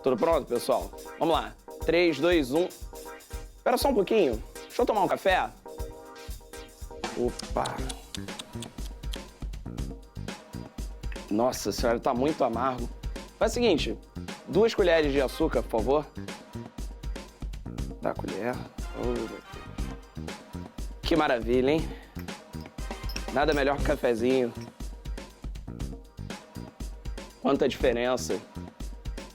Tudo pronto, pessoal? Vamos lá. 3, 2, 1. Espera só um pouquinho. Deixa eu tomar um café. Opa. Nossa senhora, tá muito amargo. Faz o seguinte, 2 colheres de açúcar, por favor. Dá a colher. Que maravilha, hein? Nada melhor que um cafezinho. Quanta diferença.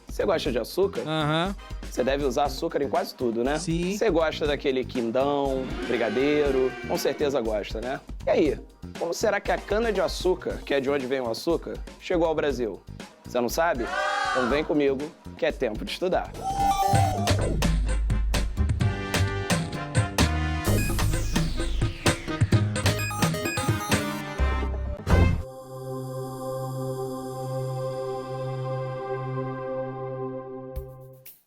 Você gosta de açúcar? Aham. Você deve usar açúcar em quase tudo, né? Sim. Você gosta daquele quindão, brigadeiro? Com certeza gosta, né? E aí, como será que a cana-de-açúcar, que é de onde vem o açúcar, chegou ao Brasil? Você não sabe? Então vem comigo, que é tempo de estudar.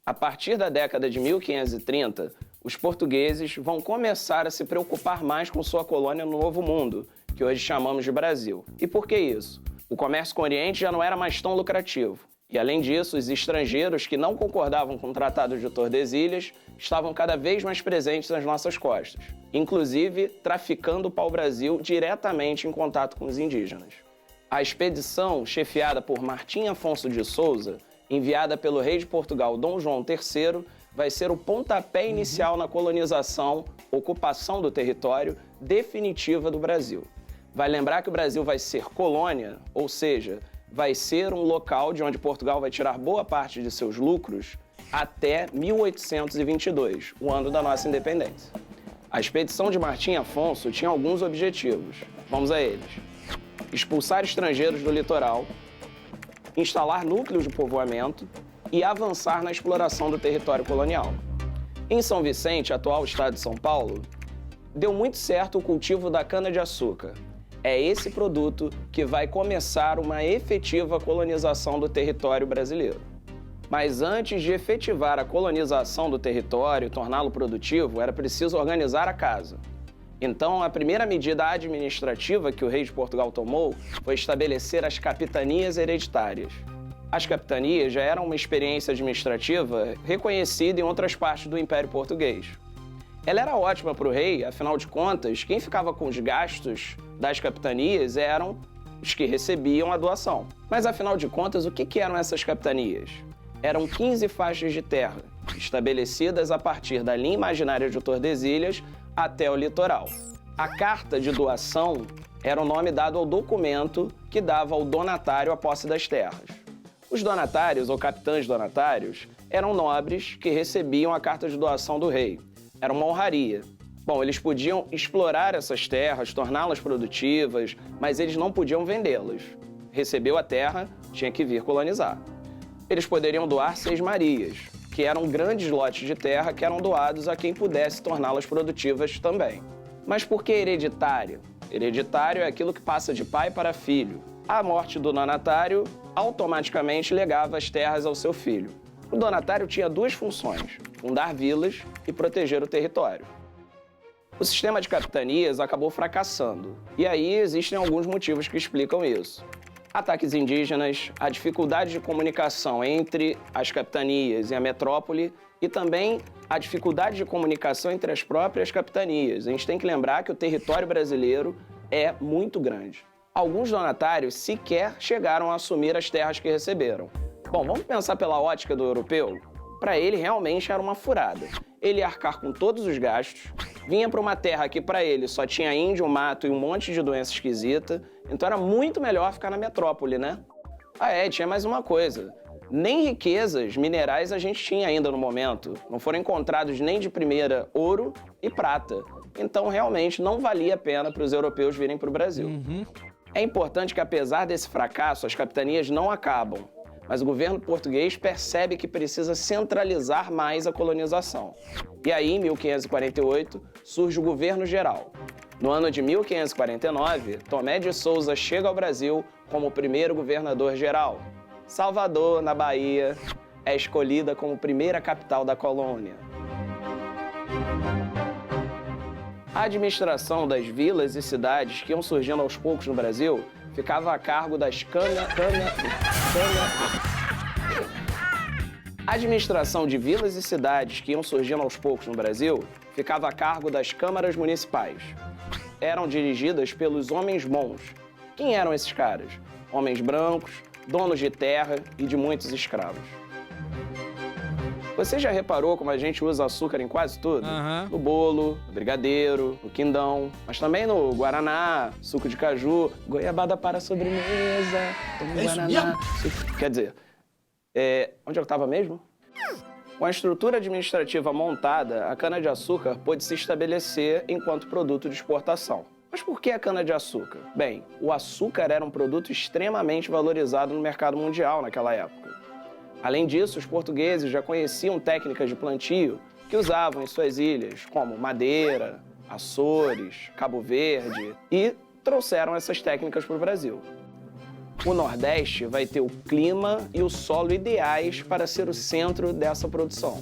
A partir da década de 1530, os portugueses vão começar a se preocupar mais com sua colônia no Novo Mundo, que hoje chamamos de Brasil. E por que isso? O comércio com o Oriente já não era mais tão lucrativo. E, além disso, os estrangeiros que não concordavam com o Tratado de Tordesilhas estavam cada vez mais presentes nas nossas costas, inclusive traficando o pau-brasil diretamente em contato com os indígenas. A expedição, chefiada por Martim Afonso de Souza, enviada pelo rei de Portugal, Dom João III, vai ser o pontapé inicial na colonização, ocupação do território definitiva do Brasil. Vai lembrar que o Brasil vai ser colônia, ou seja, vai ser um local de onde Portugal vai tirar boa parte de seus lucros até 1822, o ano da nossa independência. A expedição de Martim Afonso tinha alguns objetivos. Vamos a eles. Expulsar estrangeiros do litoral, instalar núcleos de povoamento e avançar na exploração do território colonial. Em São Vicente, atual estado de São Paulo, deu muito certo o cultivo da cana-de-açúcar. É esse produto que vai começar uma efetiva colonização do território brasileiro. Mas antes de efetivar a colonização do território e torná-lo produtivo, era preciso organizar a casa. Então, a primeira medida administrativa que o rei de Portugal tomou foi estabelecer as capitanias hereditárias. As capitanias já eram uma experiência administrativa reconhecida em outras partes do Império Português. Ela era ótima para o rei, afinal de contas, quem ficava com os gastos das capitanias eram os que recebiam a doação. Mas, afinal de contas, o que eram essas capitanias? Eram 15 faixas de terra, estabelecidas a partir da linha imaginária de Tordesilhas até o litoral. A carta de doação era o nome dado ao documento que dava ao donatário a posse das terras. Os donatários, ou capitães donatários, eram nobres que recebiam a carta de doação do rei. Era uma honraria. Bom, eles podiam explorar essas terras, torná-las produtivas, mas eles não podiam vendê-las. Recebeu a terra, tinha que vir colonizar. Eles poderiam doar seis-marias, que eram grandes lotes de terra que eram doados a quem pudesse torná-las produtivas também. Mas por que hereditário? Hereditário é aquilo que passa de pai para filho. A morte do donatário automaticamente legava as terras ao seu filho. O donatário tinha duas funções: fundar vilas e proteger o território. O sistema de capitanias acabou fracassando, e aí existem alguns motivos que explicam isso. Ataques indígenas, a dificuldade de comunicação entre as capitanias e a metrópole e também a dificuldade de comunicação entre as próprias capitanias. A gente tem que lembrar que o território brasileiro é muito grande. Alguns donatários sequer chegaram a assumir as terras que receberam. Bom, vamos pensar pela ótica do europeu? Para ele, realmente era uma furada. Ele ia arcar com todos os gastos, vinha para uma terra que para ele só tinha índio, mato e um monte de doença esquisita, então era muito melhor ficar na metrópole, né? Tinha mais uma coisa. Nem riquezas minerais a gente tinha ainda no momento. Não foram encontrados nem de primeira ouro e prata. Então, realmente, não valia a pena para os europeus virem para o Brasil. É importante que, apesar desse fracasso, as capitanias não acabam. Mas o governo português percebe que precisa centralizar mais a colonização. E aí, em 1548, surge o governo geral. No ano de 1549, Tomé de Souza chega ao Brasil como o primeiro governador geral. Salvador, na Bahia, é escolhida como primeira capital da colônia. A administração das vilas e cidades que iam surgindo aos poucos no Brasil ficava a cargo das A administração de vilas e cidades que iam surgindo aos poucos no Brasil ficava a cargo das câmaras municipais. Eram dirigidas pelos homens bons. Quem eram esses caras? Homens brancos, donos de terra e de muitos escravos. Você já reparou como a gente usa açúcar em quase tudo? No bolo, no brigadeiro, no quindão, mas também no guaraná, suco de caju, goiabada para a sobremesa, toma guaraná. Quer dizer, onde eu estava mesmo? Com a estrutura administrativa montada, a cana-de-açúcar pôde se estabelecer enquanto produto de exportação. Mas por que a cana-de-açúcar? Bem, o açúcar era um produto extremamente valorizado no mercado mundial naquela época. Além disso, os portugueses já conheciam técnicas de plantio que usavam em suas ilhas, como Madeira, Açores, Cabo Verde, e trouxeram essas técnicas para o Brasil. O Nordeste vai ter o clima e o solo ideais para ser o centro dessa produção.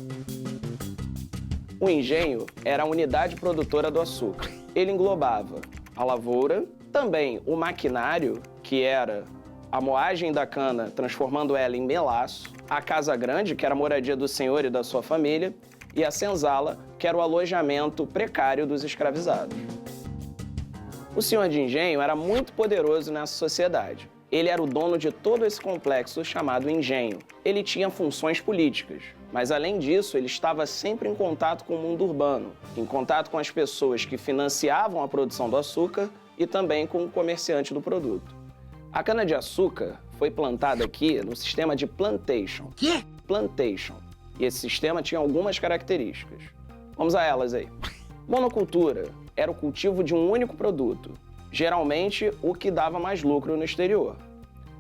O engenho era a unidade produtora do açúcar. Ele englobava a lavoura, também o maquinário, que era a moagem da cana, transformando ela em melaço, a casa grande, que era a moradia do senhor e da sua família, e a senzala, que era o alojamento precário dos escravizados. O senhor de engenho era muito poderoso nessa sociedade. Ele era o dono de todo esse complexo chamado engenho. Ele tinha funções políticas, mas além disso, ele estava sempre em contato com o mundo urbano, em contato com as pessoas que financiavam a produção do açúcar e também com o comerciante do produto. A cana-de-açúcar foi plantada aqui no sistema de plantation. Quê? Plantation. E esse sistema tinha algumas características. Vamos a elas aí. Monocultura era o cultivo de um único produto, geralmente o que dava mais lucro no exterior.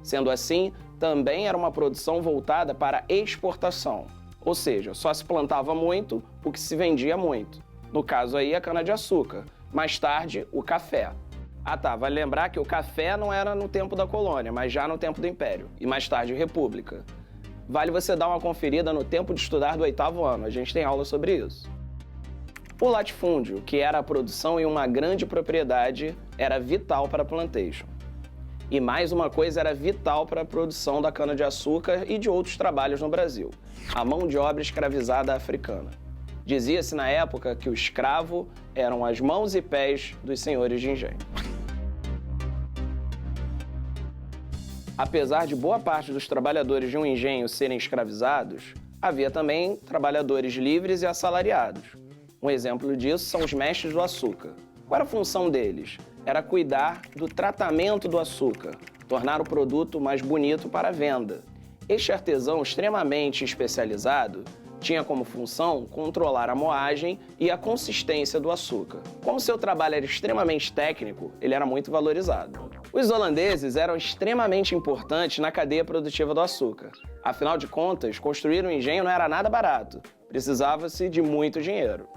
Sendo assim, também era uma produção voltada para exportação, ou seja, só se plantava muito o que se vendia muito. No caso aí, a cana-de-açúcar. Mais tarde, o café. Ah tá, vale lembrar que o café não era no tempo da colônia, mas já no tempo do Império, e mais tarde República. Vale você dar uma conferida no tempo de estudar do 8º ano, a gente tem aula sobre isso. O latifúndio, que era a produção em uma grande propriedade, era vital para a plantation. E mais uma coisa era vital para a produção da cana-de-açúcar e de outros trabalhos no Brasil: a mão de obra escravizada africana. Dizia-se na época que o escravo eram as mãos e pés dos senhores de engenho. Apesar de boa parte dos trabalhadores de um engenho serem escravizados, havia também trabalhadores livres e assalariados. Um exemplo disso são os mestres do açúcar. Qual era a função deles? Era cuidar do tratamento do açúcar, tornar o produto mais bonito para a venda. Este artesão extremamente especializado tinha como função controlar a moagem e a consistência do açúcar. Como seu trabalho era extremamente técnico, ele era muito valorizado. Os holandeses eram extremamente importantes na cadeia produtiva do açúcar. Afinal de contas, construir um engenho não era nada barato, precisava-se de muito dinheiro.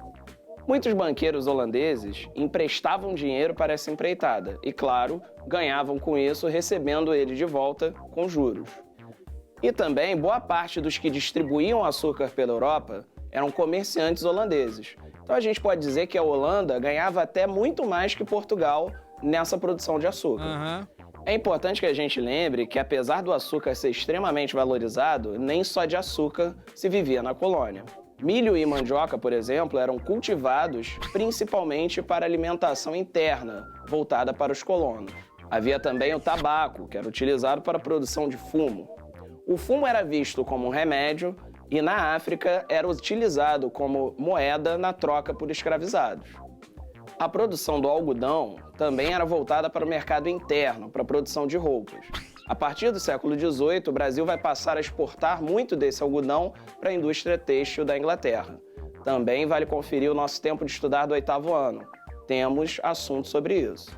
Muitos banqueiros holandeses emprestavam dinheiro para essa empreitada e, claro, ganhavam com isso, recebendo ele de volta com juros. E também, boa parte dos que distribuíam açúcar pela Europa eram comerciantes holandeses. Então a gente pode dizer que a Holanda ganhava até muito mais que Portugal nessa produção de açúcar. É importante que a gente lembre que, apesar do açúcar ser extremamente valorizado, nem só de açúcar se vivia na colônia. Milho e mandioca, por exemplo, eram cultivados principalmente para alimentação interna, voltada para os colonos. Havia também o tabaco, que era utilizado para a produção de fumo. O fumo era visto como um remédio e, na África, era utilizado como moeda na troca por escravizados. A produção do algodão também era voltada para o mercado interno, para a produção de roupas. A partir do século XVIII, o Brasil vai passar a exportar muito desse algodão para a indústria têxtil da Inglaterra. Também vale conferir o nosso tempo de estudar do 8º ano. Temos assunto sobre isso.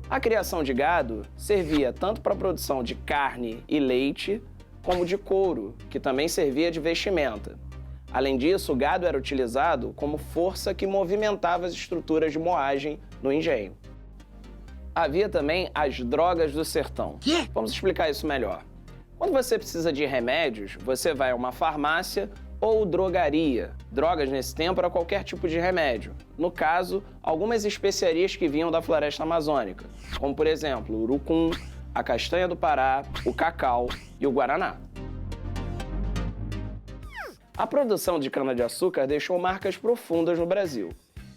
A criação de gado servia tanto para a produção de carne e leite, como de couro, que também servia de vestimenta. Além disso, o gado era utilizado como força que movimentava as estruturas de moagem no engenho. Havia também as drogas do sertão. Vamos explicar isso melhor. Quando você precisa de remédios, você vai a uma farmácia ou drogaria. Drogas nesse tempo era qualquer tipo de remédio. No caso, algumas especiarias que vinham da floresta amazônica, como por exemplo o urucum, a castanha do Pará, o cacau e o guaraná. A produção de cana-de-açúcar deixou marcas profundas no Brasil.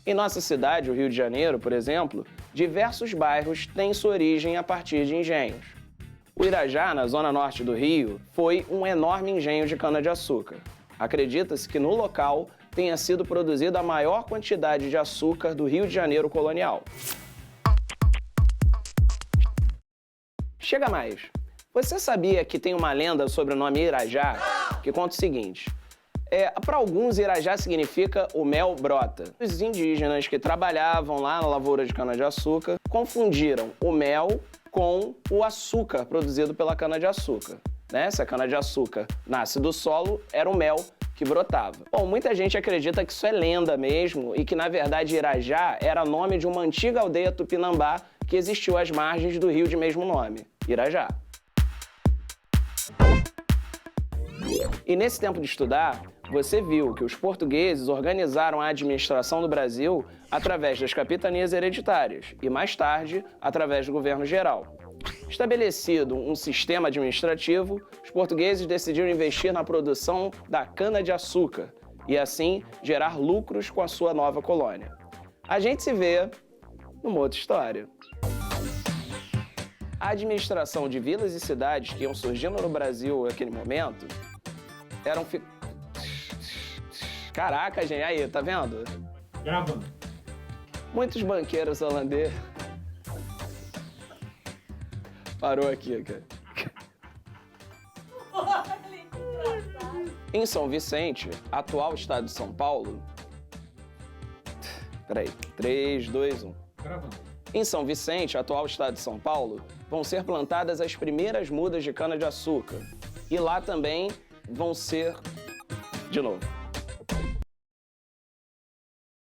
Em nossa cidade, o Rio de Janeiro, por exemplo, diversos bairros têm sua origem a partir de engenhos. O Irajá, na zona norte do Rio, foi um enorme engenho de cana-de-açúcar. Acredita-se que no local tenha sido produzida a maior quantidade de açúcar do Rio de Janeiro colonial. Chega mais! Você sabia que tem uma lenda sobre o nome Irajá que conta o seguinte: para alguns, Irajá significa o mel brota. Os indígenas que trabalhavam lá na lavoura de cana-de-açúcar confundiram o mel com o açúcar produzido pela cana-de-açúcar. Se a cana-de-açúcar nasce do solo, era o mel que brotava. Bom, muita gente acredita que isso é lenda mesmo e que, na verdade, Irajá era nome de uma antiga aldeia tupinambá que existiu às margens do rio de mesmo nome, Irajá. E nesse tempo de estudar, você viu que os portugueses organizaram a administração do Brasil através das capitanias hereditárias e, mais tarde, através do governo geral. Estabelecido um sistema administrativo, os portugueses decidiram investir na produção da cana-de-açúcar e, assim, gerar lucros com a sua nova colônia. A gente se vê numa outra história. A administração de vilas e cidades que iam surgindo no Brasil naquele momento eram... Caraca, gente, aí, tá vendo? Gravando. Muitos banqueiros holandeses... Parou aqui, cara. Em São Vicente, atual estado de São Paulo... Peraí, 3, 2, 1. Gravando. Em São Vicente, atual estado de São Paulo, vão ser plantadas as primeiras mudas de cana-de-açúcar. E lá também vão ser... De novo.